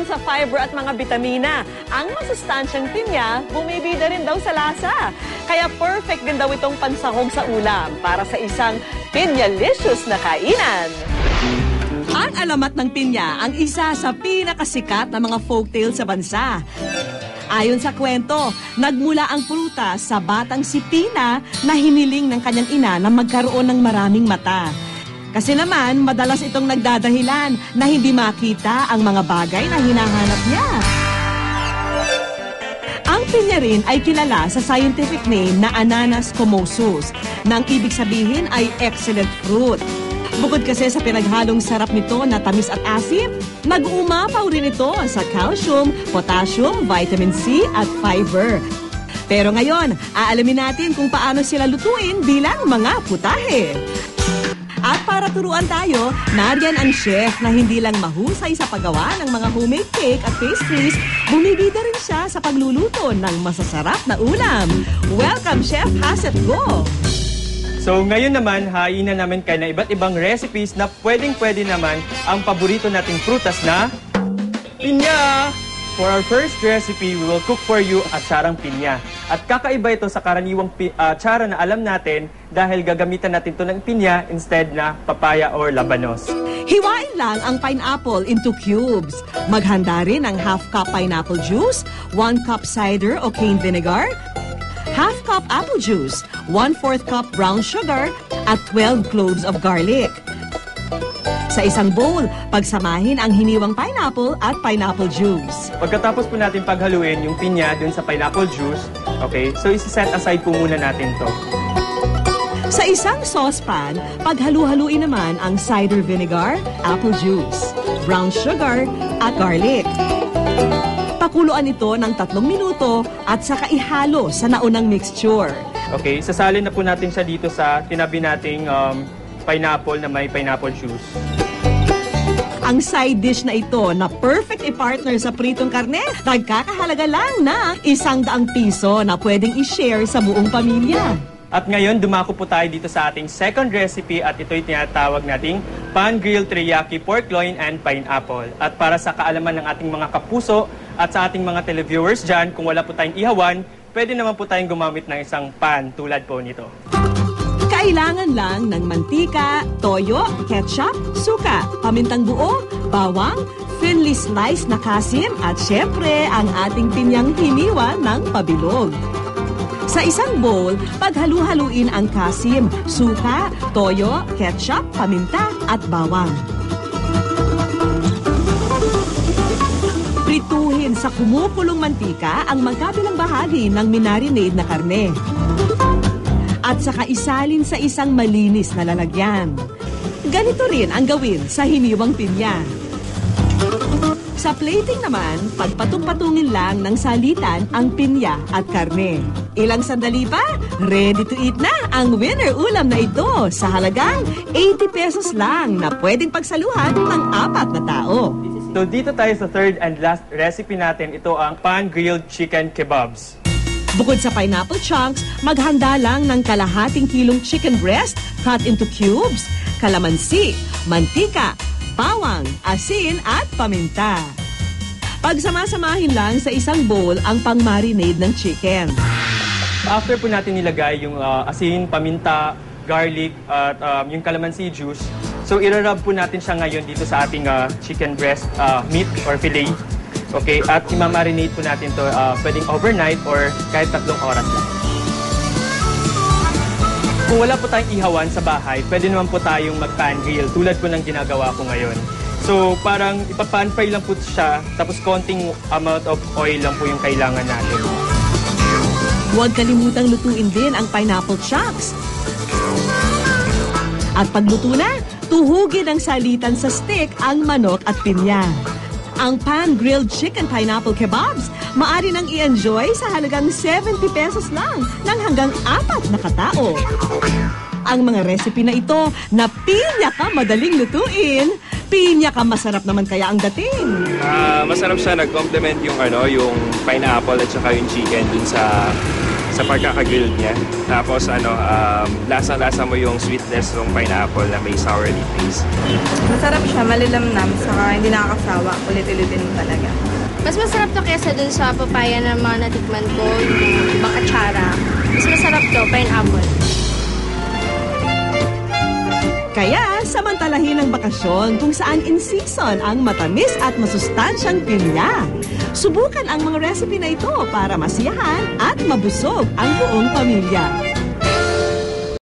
Bukod sa fiber at mga bitamina, ang masustansyang pinya bumibida rin daw sa lasa. Kaya perfect din daw itong pansahog sa ulam para sa isang pinyalicious na kainan. Ang alamat ng pinya ang isa sa pinakasikat na mga folktale sa bansa. Ayon sa kwento, nagmula ang prutas sa batang si Pina na hiniling ng kanyang ina na magkaroon ng maraming mata. Kasi naman, madalas itong nagdadahilan na hindi makita ang mga bagay na hinahanap niya. Ang pinya rin ay kilala sa scientific name na Ananas commosus, na ang ibig sabihin ay excellent fruit. Bukod kasi sa pinaghalong sarap nito na tamis at asim, nag-uumapaw rin ito sa calcium, potassium, vitamin C at fiber. Pero ngayon, aalamin natin kung paano sila lutuin bilang mga putahe. At para turuan tayo, nariyan ang chef na hindi lang mahusay sa paggawa ng mga homemade cake at pastries, bumibida rin siya sa pagluluto ng masasarap na ulam. Welcome, Chef Hassett Go! So ngayon naman, hainan namin kayo ng iba't ibang recipes na pwedeng-pwede naman ang paborito nating prutas na pinya! For our first recipe, we will cook for you atsarang pinya. At kakaiba ito sa karaniwang atsara na alam natin dahil gagamitan natin ito ng pinya instead na papaya or labanos. Hiwain lang ang pineapple into cubes. Maghanda rin ng half cup pineapple juice, 1 cup cider o cane vinegar, half cup apple juice, 1/4 cup brown sugar, at 12 cloves of garlic. Sa isang bowl, pagsamahin ang hiniwang pineapple at pineapple juice. Pagkatapos po natin paghaluin yung pinya dun sa pineapple juice, okay, so isi-set aside po muna natin to. Sa isang saucepan, paghalu-haluin naman ang cider vinegar, apple juice, brown sugar, at garlic. Pakuluan ito ng 3 minuto at saka ihalo sa naunang mixture. Okay, sasalin na po natin siya dito sa tinabi nating pineapple na may pineapple juice. Ang side dish na ito na perfect i-partner sa pritong karne, nagkakahalaga lang na 100 piso na pwedeng i-share sa buong pamilya. At ngayon, dumako po tayo dito sa ating second recipe at ito'y tinatawag nating pan-grilled teriyaki pork loin and pineapple. At para sa kaalaman ng ating mga kapuso at sa ating mga televiewers dyan, kung wala po tayong ihawan, pwede naman po tayong gumamit ng isang pan tulad po nito. Kailangan lang ng mantika, toyo, ketchup, suka, pamintang buo, bawang, thinly sliced na kasim at syempre ang ating pinyang hiniwa ng pabilog. Sa isang bowl, paghalu-haluin ang kasim, suka, toyo, ketchup, paminta at bawang. Prituhin sa kumukulong mantika ang magkabilang bahagi ng minarinade na karne. At saka isalin sa isang malinis na lalagyan. Ganito rin ang gawin sa hiniwang pinya. Sa plating naman, pagpatong-patungin lang ng salitan ang pinya at karne. Ilang sandali pa, ready to eat na ang winner ulam na ito sa halagang 80 pesos lang na pwedeng pagsaluhan ng 4 na tao. So dito tayo sa third and last recipe natin, ito ang pan-grilled chicken kebabs. Bukod sa pineapple chunks, maghanda lang ng kalahating kilong chicken breast cut into cubes, kalamansi, mantika, bawang, asin at paminta. Pagsamasamahin lang sa isang bowl ang pang-marinade ng chicken. After po natin nilagay yung asin, paminta, garlic at yung calamansi juice, so irarub po natin siya ngayon dito sa ating chicken breast meat or fillet. Okay, at imamarinate po natin to pwedeng overnight or kahit 3 oras lang. Kung wala po tayong ihawan sa bahay, pwede naman po tayong mag-pan grill tulad po ng ginagawa ko ngayon. So parang ipa-pan fry lang po siya, tapos konting amount of oil lang po yung kailangan natin. Huwag kalimutang lutuin din ang pineapple chunks. At pagluto na, tuhugin ng salitan sa stick ang manok at pinya. Ang pan-grilled chicken pineapple kebabs, maaari nang i-enjoy sa halagang 70 pesos lang ng hanggang 4 na katao. Ang mga recipe na ito na pinya ka madaling lutuin, pinya ka masarap naman kaya ang dating. Masarap siya, nag-complement yung pineapple at saka yung chicken dun sa sa pagkakagrill niya. Tapos lasa-lasa mo yung sweetness ng pineapple na may sourly taste. Masarap siya, malilamnam, saka hindi nakakasawa. Ulit-ulitin mo talaga. Mas masarap to kesa dun sa papaya na mga natikman ko, yung ibang atsara. Mas masarap to, pineapple. Kaya, samantalahin ang bakasyon kung saan in season ang matamis at masustansyang pinya. Subukan ang mga recipe na ito para masiyahan at mabusog ang buong pamilya.